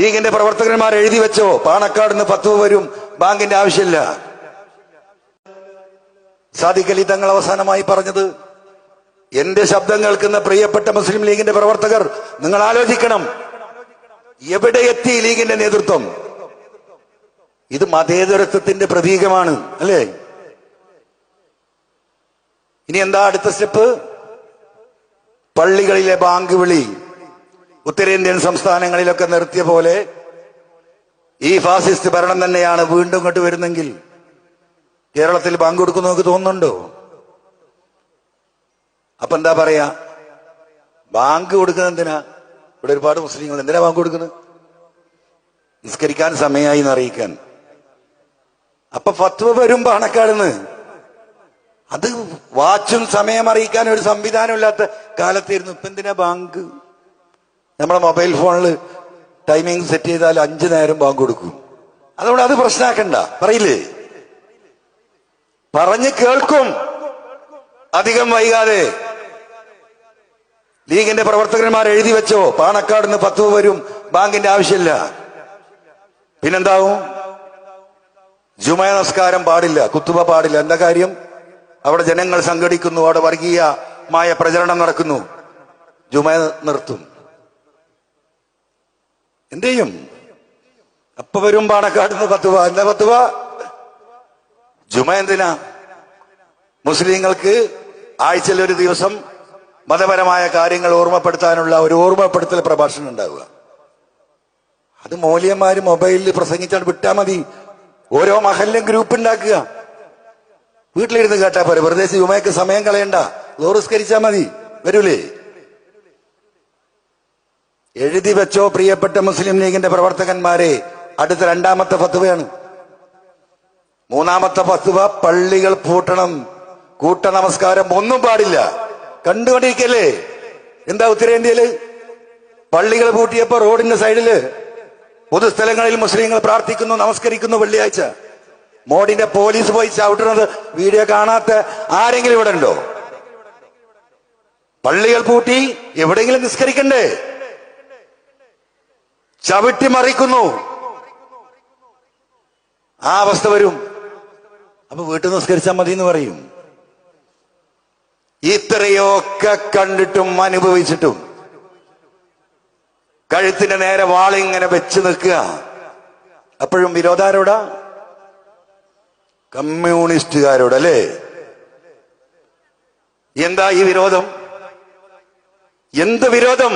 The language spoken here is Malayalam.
ലീഗിന്റെ പ്രവർത്തകന്മാർ എഴുതി വെച്ചോ, പാണക്കാട് നിന്ന് 10 വരും, ബാങ്കിന്റെ ആവശ്യമില്ല. സാദിഖ് അലി തങ്ങൾ അവസാനമായി പറഞ്ഞത്, എന്റെ ശബ്ദം കേൾക്കുന്ന പ്രിയപ്പെട്ട മുസ്ലിം ലീഗിന്റെ പ്രവർത്തകർ, നിങ്ങൾ ആലോചിക്കണം, എവിടെ എത്തി ലീഗിന്റെ നേതൃത്വം? ഇത് മതേതരത്വത്തിന്റെ പ്രതീകമാണ്, അല്ലേ? ഇനി എന്താ അടുത്ത സ്റ്റെപ്പ്? പള്ളികളിലെ ബാങ്ക് വിളി ഉത്തരേന്ത്യൻ സംസ്ഥാനങ്ങളിലൊക്കെ നിർത്തിയ പോലെ ഈ ഫാസിസ്റ്റ് ഭരണം തന്നെയാണ് വീണ്ടും ഇങ്ങോട്ട് വരുന്നെങ്കിൽ കേരളത്തിൽ ബാങ്ക് കൊടുക്കുന്ന നമുക്ക് തോന്നുന്നുണ്ടോ? അപ്പൊ എന്താ പറയാ, ബാങ്ക് കൊടുക്കുന്നത് എന്തിനാ? ഇവിടെ ഒരുപാട് മുസ്ലിങ്ങൾ എന്തിനാ ബാങ്ക് കൊടുക്കുന്നത്? നിസ്കരിക്കാൻ സമയമായി എന്നറിയിക്കാൻ. അപ്പൊ ഫത്വ വരും പാണക്കാടുന്ന്. അത് വാച്ചും സമയം അറിയിക്കാൻ ഒരു സംവിധാനം ഇല്ലാത്ത കാലത്തായിരുന്നു. ഇപ്പൊ എന്തിനാ ബാങ്ക്? നമ്മളെ മൊബൈൽ ഫോണിൽ ടൈമിംഗ് സെറ്റ് ചെയ്താൽ 5 നേരം ബാങ്ക് കൊടുക്കും. അതുകൊണ്ട് അത് പ്രശ്നമാക്കണ്ട, പറയില്ലേ? പറഞ്ഞ് കേൾക്കും. അധികം വൈകാതെ ലീഗിന്റെ പ്രവർത്തകന്മാർ എഴുതി വെച്ചോ, പാണക്കാട് നിന്ന് 10 വരും, ബാങ്കിന്റെ ആവശ്യമില്ല. പിന്നെന്താവും? ജുമ നമസ്കാരം പാടില്ല, കുത്തുബ പാടില്ല. എന്താ കാര്യം? അവിടെ ജനങ്ങൾ സംഘടിക്കുന്നു, അവിടെ വർഗീയമായ പ്രചരണം നടക്കുന്നു. ജുമ നിർത്തും. എന്ത് ചെയ്യും? അപ്പൊ വരും പാണക്കാട് നിന്ന് 10 എന്താ 10? ജുമ എന്തിനാ? മുസ്ലിങ്ങൾക്ക് ആഴ്ചയിൽ ഒരു ദിവസം മതപരമായ കാര്യങ്ങൾ ഓർമ്മപ്പെടുത്താനുള്ള ഒരു ഓർമ്മപ്പെടുത്തൽ പ്രഭാഷണം ഉണ്ടാവുക. അത് മൗലവിമാര് മൊബൈലിൽ പ്രസംഗിച്ചാൽ വിട്ടാൽ മതി. ഓരോ മഹല്ലും ഗ്രൂപ്പ് ഉണ്ടാക്കുക. വീട്ടിലിരുന്ന് കേട്ടാ പോരെ, വെറുതെ ജുമയ്ക്ക് സമയം കളയണ്ട, ലോറിസ്കരിച്ചാ മതി. വരൂലേ? എഴുതി വെച്ചോ പ്രിയപ്പെട്ട മുസ്ലിം ലീഗിന്റെ പ്രവർത്തകന്മാരെ, അടുത്ത 2ാമത്തെ ഫത്വയാണ്. 3ാമത്തെ ഫത്വ, പള്ളികൾ പൂട്ടണം, കൂട്ട നമസ്കാരം ഒന്നും പാടില്ല. കണ്ടുകൊണ്ടിരിക്കല്ലേ എന്താ ഉത്തരേന്ത്യയില്? പള്ളികൾ പൂട്ടിയപ്പോ റോഡിന്റെ സൈഡില് പൊതുസ്ഥലങ്ങളിൽ മുസ്ലിങ്ങൾ പ്രാർത്ഥിക്കുന്നു, നമസ്കരിക്കുന്നു. വെള്ളിയാഴ്ച മോഡിന്റെ പോലീസ് പോയി ചവിട്ടുന്നത് വീഡിയോ കാണാത്ത ആരെങ്കിലും ഇവിടെ ഉണ്ടോ? പള്ളികൾ പൂട്ടി, എവിടെയെങ്കിലും നിസ്കരിക്കണ്ടേ? ചവിട്ടി മറിക്കുന്നു. ആ അവസ്ഥ വരും. അപ്പൊ വീട്ടിൽ നിസ്കരിച്ചാൽ മതി എന്ന് പറയും. ഇത്രയൊക്കെ കണ്ടിട്ടും അനുഭവിച്ചിട്ടും കഴുത്തിന്റെ നേരെ വാളിങ്ങനെ വെച്ച് നിൽക്കുക. അപ്പോഴും വിരോധാരോടാ? കമ്മ്യൂണിസ്റ്റുകാരോടല്ലേ? എന്താ ഈ വിരോധം? എന്ത് വിരോധം?